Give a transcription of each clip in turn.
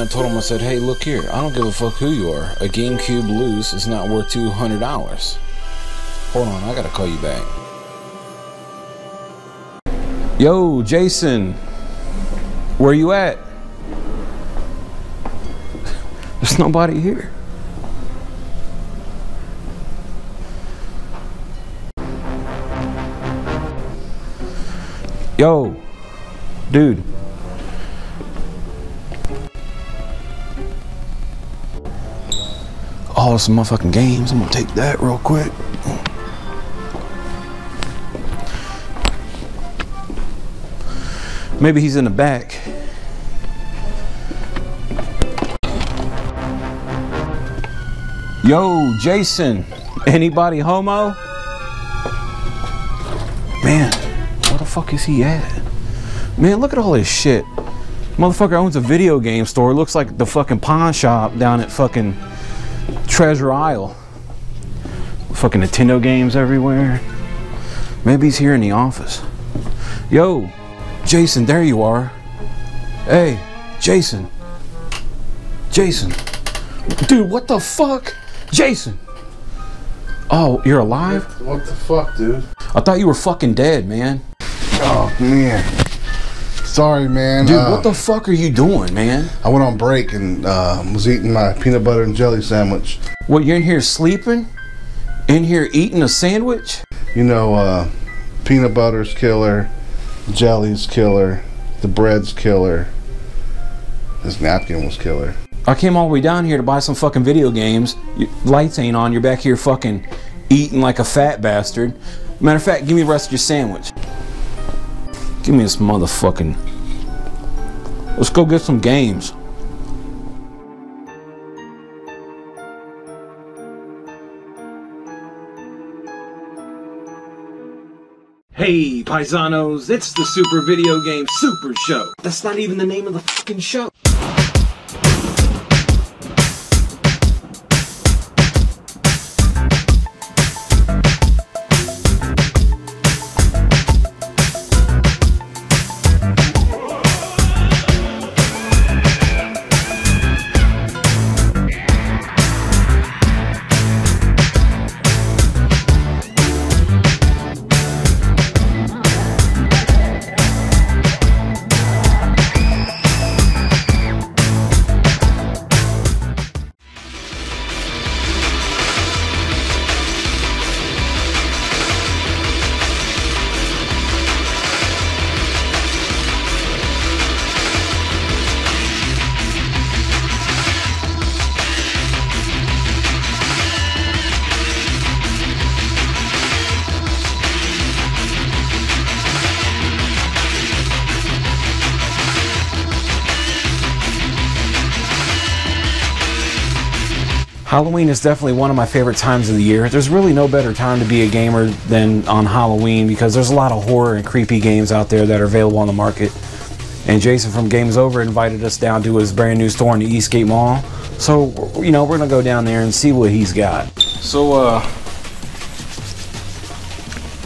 I told him, I said, hey, look here, I don't give a fuck who you are. A GameCube loose is not worth $200. Hold on, I gotta call you back. Yo, Jason, where you at? There's nobody here. Yo, dude. Oh, some motherfucking games. I'm gonna take that real quick. Maybe he's in the back. Yo, Jason. Anybody homo? Man, where the fuck is he at? Man, look at all this shit. Motherfucker owns a video game store. It looks like the fucking pawn shop down at fucking Treasure Isle. Fucking Nintendo games everywhere. Maybe he's here in the office. Yo, Jason, there you are. Hey, Jason. Jason. Dude, what the fuck? Jason. Oh, you're alive? What the fuck, dude? I thought you were fucking dead, man. Oh, man. Sorry, man. Dude, what the fuck are you doing, man? I went on break and was eating my peanut butter and jelly sandwich. What, you're in here sleeping? In here eating a sandwich? You know, peanut butter's killer, jelly's killer, the bread's killer. This napkin was killer. I came all the way down here to buy some fucking video games. Your lights ain't on. You're back here fucking eating like a fat bastard. Matter of fact, give me the rest of your sandwich. Give me this motherfucking... Let's go get some games. Hey, paisanos, it's the Super Video Game Super Show. That's not even the name of the fucking show. Halloween is definitely one of my favorite times of the year. There's really no better time to be a gamer than on Halloween because there's a lot of horror and creepy games out there that are available on the market. And Jason from Games Over invited us down to his brand new store in the Eastgate Mall. So, you know, we're gonna go down there and see what he's got. So,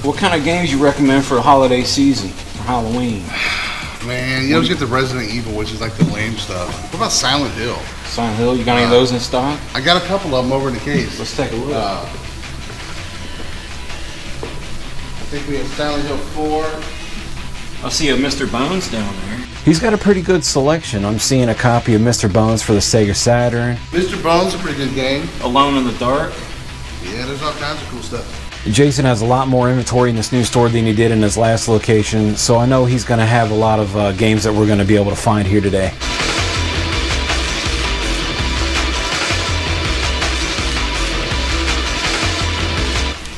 what kind of games you recommend for a holiday season, for Halloween? Man, you always get the Resident Evil, which is like the lame stuff. What about Silent Hill? Silent Hill, you got any of those in stock? I got a couple of them over in the case. Let's take a look. I think we have Silent Hill 4. I see a Mr. Bones down there. He's got a pretty good selection. I'm seeing a copy of Mr. Bones for the Sega Saturn. Mr. Bones is a pretty good game. Alone in the Dark. Yeah, there's all kinds of cool stuff. Jason has a lot more inventory in this new store than he did in his last location, so I know he's going to have a lot of games that we're going to be able to find here today.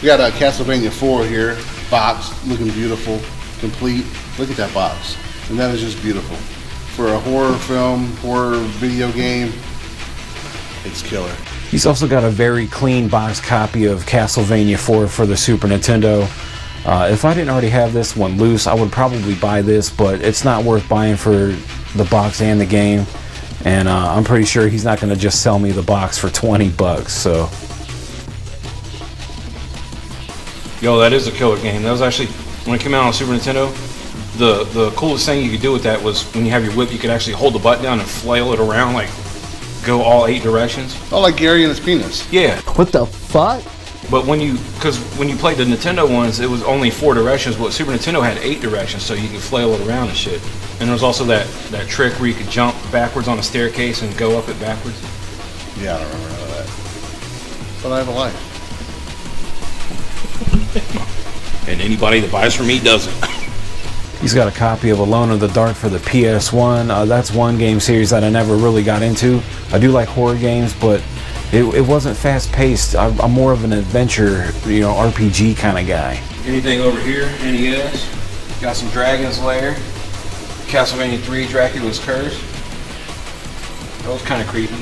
We got a Castlevania 4 here, box, looking beautiful, complete. Look at that box, and that is just beautiful. For a horror film, horror video game, it's killer. He's also got a very clean box copy of Castlevania 4 for the Super Nintendo. If I didn't already have this one loose, I would probably buy this, but it's not worth buying for the box and the game. And I'm pretty sure he's not going to just sell me the box for 20 bucks, so. Yo, that is a killer game. That was actually, when it came out on Super Nintendo, the coolest thing you could do with that was when you have your whip, you could actually hold the button down and flail it around, like go all 8 directions. Oh, like Gary and his penis. Yeah. What the fuck? But when you played the Nintendo ones, it was only 4 directions, but Super Nintendo had 8 directions, so you could flail it around and shit. And there was also that trick where you could jump backwards on a staircase and go up it backwards. Yeah, I don't remember none of that. But I have a life. And anybody that buys from me doesn't. He's got a copy of Alone in the Dark for the PS1. That's one game series that I never really got into. I do like horror games, but it wasn't fast-paced. I'm more of an adventure, RPG kind of guy. Anything over here? NES. Got some Dragon's Lair. Castlevania 3, Dracula's Curse. That was kind of creepy.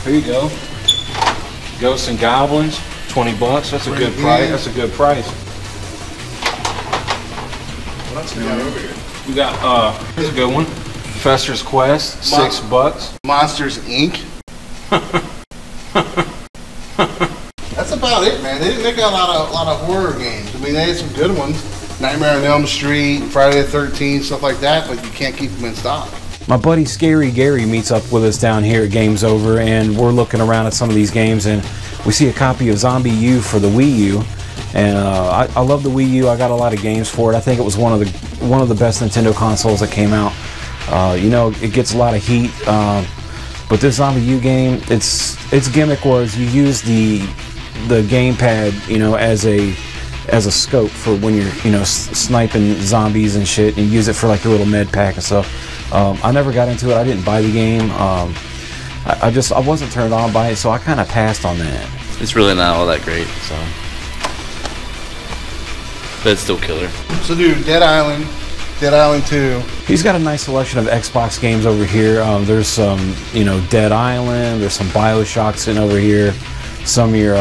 Here you go. Ghosts and Goblins. 20 bucks. That's a good price. That's a good price. What else we got over here? We got here's a good one. Fester's Quest. $6. Monsters Inc. That's about it, man. They didn't make a lot of horror games. I mean, they had some good ones. Nightmare on Elm Street, Friday the 13th, stuff like that, but you can't keep them in stock. My buddy Scary Gary meets up with us down here at Games Over, and we're looking around at some of these games, and we see a copy of Zombie U for the Wii U. And I love the Wii U. I got a lot of games for it. I think it was one of the best Nintendo consoles that came out. It gets a lot of heat. But this Zombie U game, its gimmick was you use the gamepad, as a scope for when you're, sniping zombies and shit, and you use it for like your little med pack and stuff. I never got into it. I didn't buy the game. I wasn't turned on by it, so I kind of passed on that. It's really not all that great, so. But it's still killer. So, dude, Dead Island 2. He's got a nice selection of Xbox games over here. There's some, Dead Island. There's some BioShock sitting over here. Some of your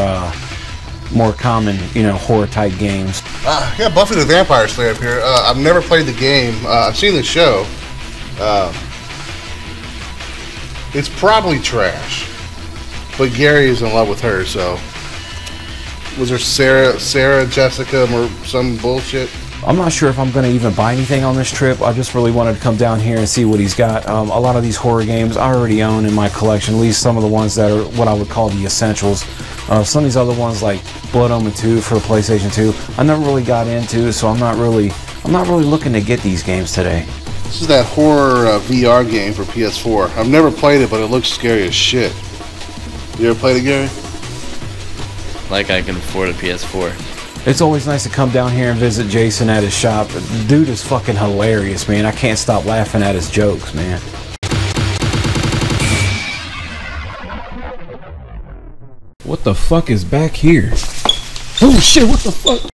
more common, horror type games. Yeah, Buffy the Vampire Slayer up here. I've never played the game. I've seen the show. It's probably trash. But Gary is in love with her, so. Was there Sarah, Jessica, or some bullshit? I'm not sure if I'm going to even buy anything on this trip. I just really wanted to come down here and see what he's got. A lot of these horror games I already own in my collection, at least some of the ones that are what I would call the essentials. Some of these other ones like Blood Omen 2 for the PlayStation 2, I never really got into, so I'm not really looking to get these games today. This is that horror VR game for PS4. I've never played it, but it looks scary as shit. You ever played it, Gary? Like I can afford a PS4. It's always nice to come down here and visit Jason at his shop. The dude is fucking hilarious, man. I can't stop laughing at his jokes, man. What the fuck is back here? Oh shit, what the fuck?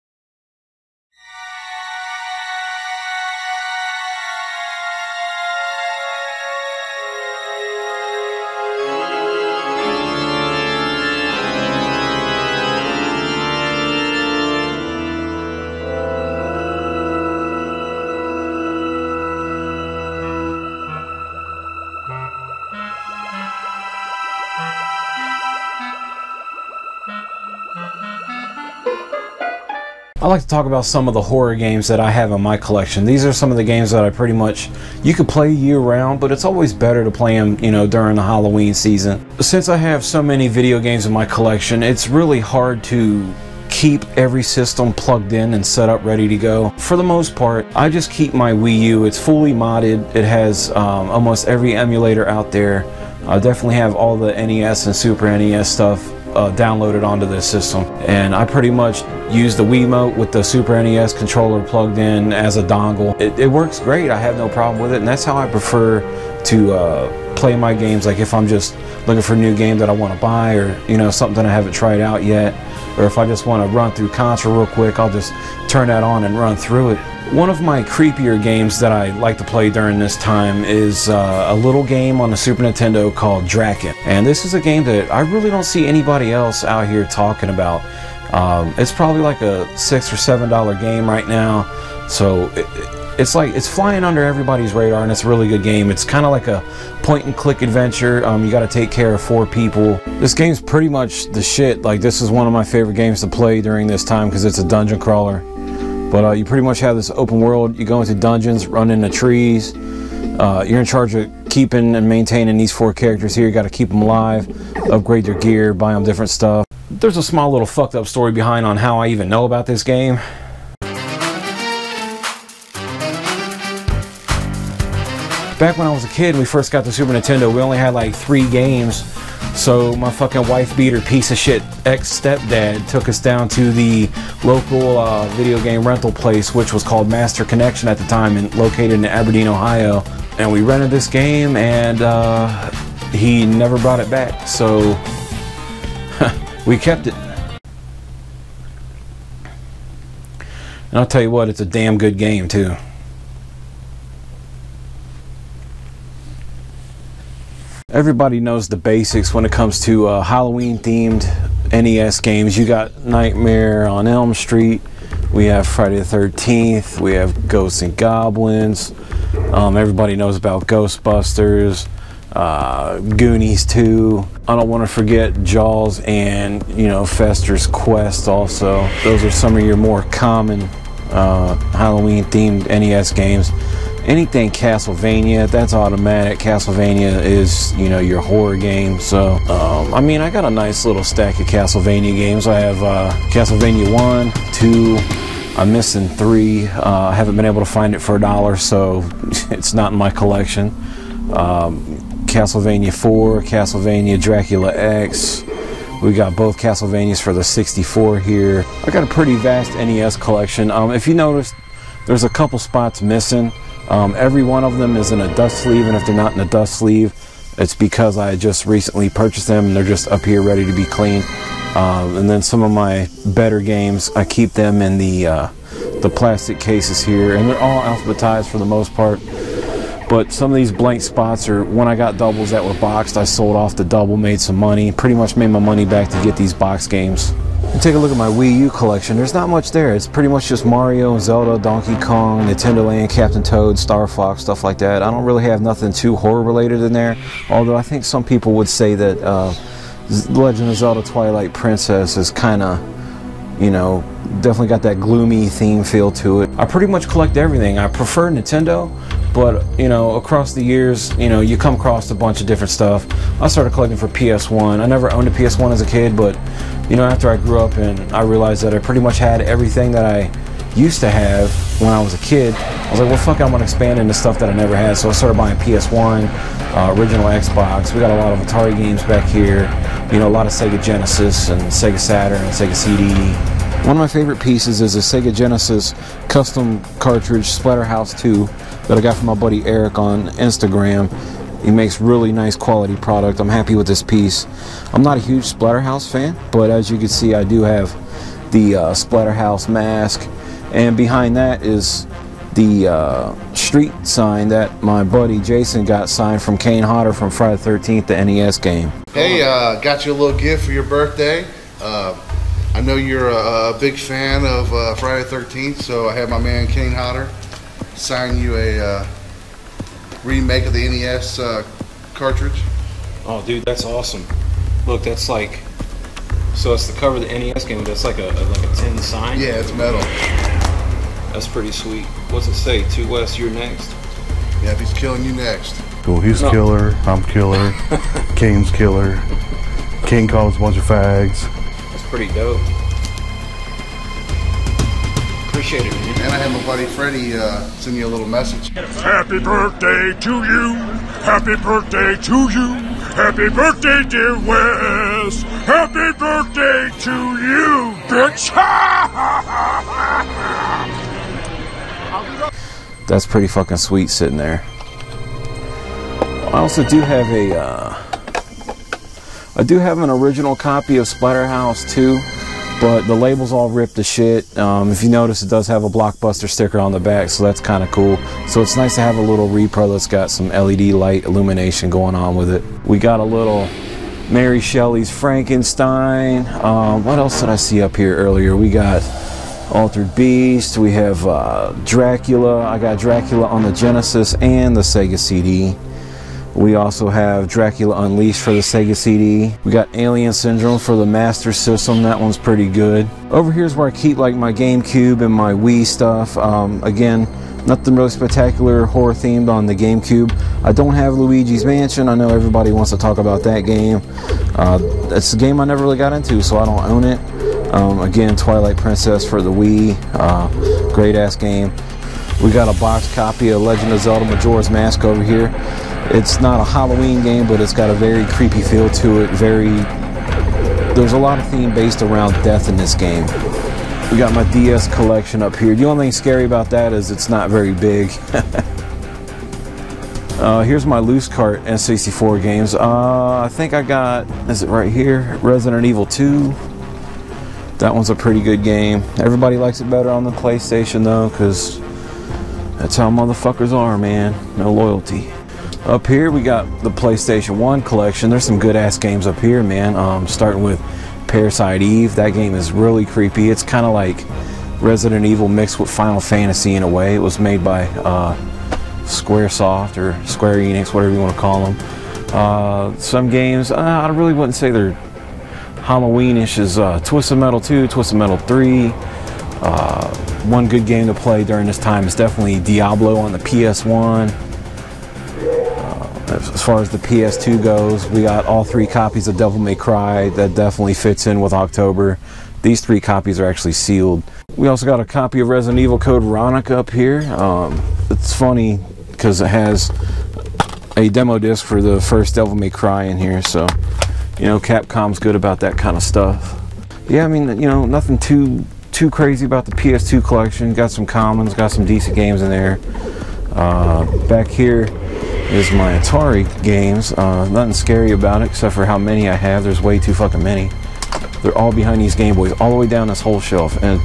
I like to talk about some of the horror games that I have in my collection. These are some of the games that I pretty much, you could play year round, but it's always better to play them, during the Halloween season. Since I have so many video games in my collection, it's really hard to keep every system plugged in and set up ready to go. For the most part, I just keep my Wii U. It's fully modded. It has almost every emulator out there. I definitely have all the NES and Super NES stuff downloaded onto this system, and I pretty much use the Wiimote with the Super NES controller plugged in as a dongle. It works great. I have no problem with it, and that's how I prefer to play my games. Like if I'm just looking for a new game that I want to buy, or something I haven't tried out yet, or if I just want to run through Contra real quick, I'll just turn that on and run through it. One of my creepier games that I like to play during this time is a little game on the Super Nintendo called Draken. And this is a game that I really don't see anybody else out here talking about. It's probably like a $6 or $7 game right now. So it's flying under everybody's radar, and it's a really good game. It's kind of like a point and click adventure. You got to take care of 4 people. This game's pretty much the shit. Like, this is one of my favorite games to play during this time because it's a dungeon crawler. But you pretty much have this open world. You go into dungeons, run into trees. You're in charge of keeping and maintaining these 4 characters here. You got to keep them alive, upgrade their gear, buy them different stuff. There's a small little fucked up story behind on how I even know about this game. Back when I was a kid and we first got the Super Nintendo, we only had like 3 games. So my fucking wife beater piece of shit ex-stepdad took us down to the local video game rental place, which was called Master Connection at the time and located in Aberdeen, Ohio. And we rented this game and he never brought it back. So we kept it. And I'll tell you what, it's a damn good game too. Everybody knows the basics when it comes to Halloween themed NES games. You got Nightmare on Elm Street, we have Friday the 13th, we have Ghosts and Goblins, everybody knows about Ghostbusters, Goonies 2. I don't want to forget Jaws and, you know, Fester's Quest also. Those are some of your more common Halloween themed NES games. Anything Castlevania, that's automatic. Castlevania is, you know, your horror game. So, I mean, I got a nice little stack of Castlevania games. I have Castlevania 1, 2, I'm missing 3. I haven't been able to find it for $1, so it's not in my collection. Castlevania 4, Castlevania Dracula X. We got both Castlevanias for the 64 here. I got a pretty vast NES collection. If you notice, there's a couple spots missing. Every one of them is in a dust sleeve, and if they're not in a dust sleeve, it's because I just recently purchased them and they're just up here ready to be cleaned. And then some of my better games, I keep them in the plastic cases here, and they're all alphabetized for the most part. But some of these blank spots are when I got doubles that were boxed. I sold off the double, made some money, pretty much made my money back to get these box games. And take a look at my Wii U collection. There's not much there. It's pretty much just Mario, Zelda, Donkey Kong, Nintendo Land, Captain Toad, Star Fox, stuff like that. I don't really have nothing too horror related in there, although I think some people would say that Legend of Zelda Twilight Princess is kind of, you know, definitely got that gloomy theme feel to it. I pretty much collect everything. I prefer Nintendo, but, you know, across the years, you know, you come across a bunch of different stuff. I started collecting for PS1. I never owned a PS1 as a kid, but, you know, after I grew up and I realized that I pretty much had everything that I used to have when I was a kid, I was like, well, fuck, I'm gonna expand into stuff that I never had. So I started buying PS1, original Xbox. We got a lot of Atari games back here, you know, a lot of Sega Genesis and Sega Saturn and Sega CD. One of my favorite pieces is a Sega Genesis custom cartridge, Splatterhouse 2, that I got from my buddy Eric on Instagram. He makes really nice quality product. I'm happy with this piece. I'm not a huge Splatterhouse fan, but as you can see, I do have the Splatterhouse mask, and behind that is the street sign that my buddy Jason got signed from Kane Hodder from Friday the 13th, the NES game. Hey, got you a little gift for your birthday. I know you're a big fan of Friday the 13th, so I had my man Kane Hodder sign you a remake of the NES cartridge. Oh, dude, that's awesome. Look, that's like, so it's the cover of the NES game. That's like a tin sign. Yeah, it's metal. That's pretty sweet. What's it say? 2 West, you're next. Yeah, if he's killing you next. Cool. He's killer. I'm killer. Kane's killer. Kane calls a bunch of fags. That's pretty dope. Appreciate it, man. And I had my buddy Freddie send you a little message. Happy birthday to you. Happy birthday to you. Happy birthday, dear Wes. Happy birthday to you, bitch. That's pretty fucking sweet sitting there. I also do have an original copy of Splatterhouse 2, but the label's all ripped to shit. If you notice, it does have a Blockbuster sticker on the back, so that's kind of cool. So it's nice to have a little repro that's got some LED light illumination going on with it. We got a little Mary Shelley's Frankenstein. What else did I see up here earlier? We got Altered Beast. We have Dracula. I got Dracula on the Genesis and the Sega CD. We also have Dracula Unleashed for the Sega CD. We got Alien Syndrome for the Master System. That one's pretty good. Over here is where I keep like my GameCube and my Wii stuff. Again, nothing really spectacular horror themed on the GameCube. I don't have Luigi's Mansion. I know everybody wants to talk about that game. It's a game I never really got into, so I don't own it. Again, Twilight Princess for the Wii. Great ass game. We got a box copy of Legend of Zelda Majora's Mask over here. It's not a Halloween game, but it's got a very creepy feel to it. There's a lot of theme based around death in this game. We got my DS collection up here. The only thing scary about that is it's not very big. Here's my loose cart N64 games. I think I got, is it right here? Resident Evil 2. That one's a pretty good game. Everybody likes it better on the PlayStation though, because that's how motherfuckers are, man. No loyalty. Up here we got the PlayStation 1 collection. There's some good ass games up here, man. Starting with Parasite Eve. That game is really creepy. It's kind of like Resident Evil mixed with Final Fantasy in a way. It was made by Squaresoft or Square Enix, whatever you want to call them. Some games, I really wouldn't say they're Halloweenish. Is Twisted Metal 2, Twisted Metal 3. One good game to play during this time is definitely Diablo on the PS1. As far as the PS2 goes, we got all 3 copies of Devil May Cry. That definitely fits in with October. These 3 copies are actually sealed. We also got a copy of Resident Evil Code Veronica up here. It's funny because it has a demo disc for the first Devil May Cry in here, so you know Capcom's good about that kind of stuff. Yeah, I mean, you know, nothing too crazy about the PS2 collection. Got some commons, got some decent games in there. Back here is my Atari games. Nothing scary about it except for how many I have. There's way too fucking many. They're all behind these Game Boys, all the way down this whole shelf. And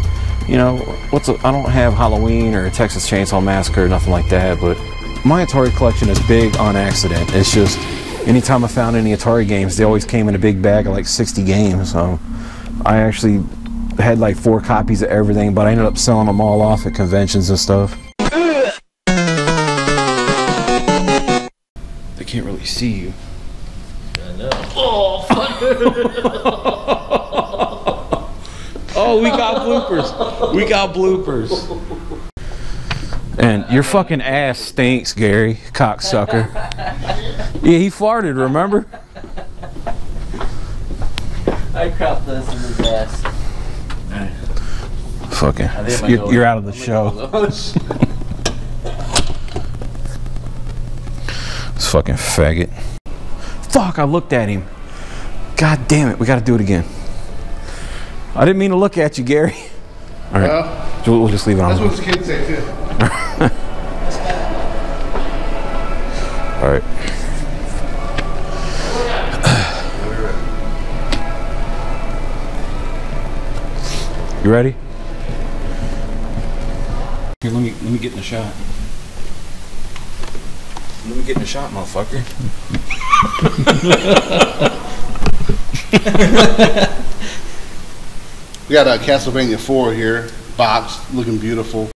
you know, I don't have Halloween or Texas Chainsaw Massacre or nothing like that, but my Atari collection is big on accident. It's just anytime I found any Atari games, they always came in a big bag of like 60 games. So I actually had like 4 copies of everything, but I ended up selling them all off at conventions and stuff. They can't really see you. I know. Oh, fuck. Oh, we got bloopers. We got bloopers. And your fucking ass stinks, Gary, cocksucker. Yeah, he farted, remember? I cropped this in his ass. Fucking, you're out of the show. This fucking faggot. Fuck, I looked at him. God damn it, we gotta do it again. I didn't mean to look at you, Gary. All right, we'll just leave it on. That's what the kids say too. All right. You ready? Here, let me get in the shot. Let me get in the shot, motherfucker. We got a Castlevania 4 here, boxed, looking beautiful.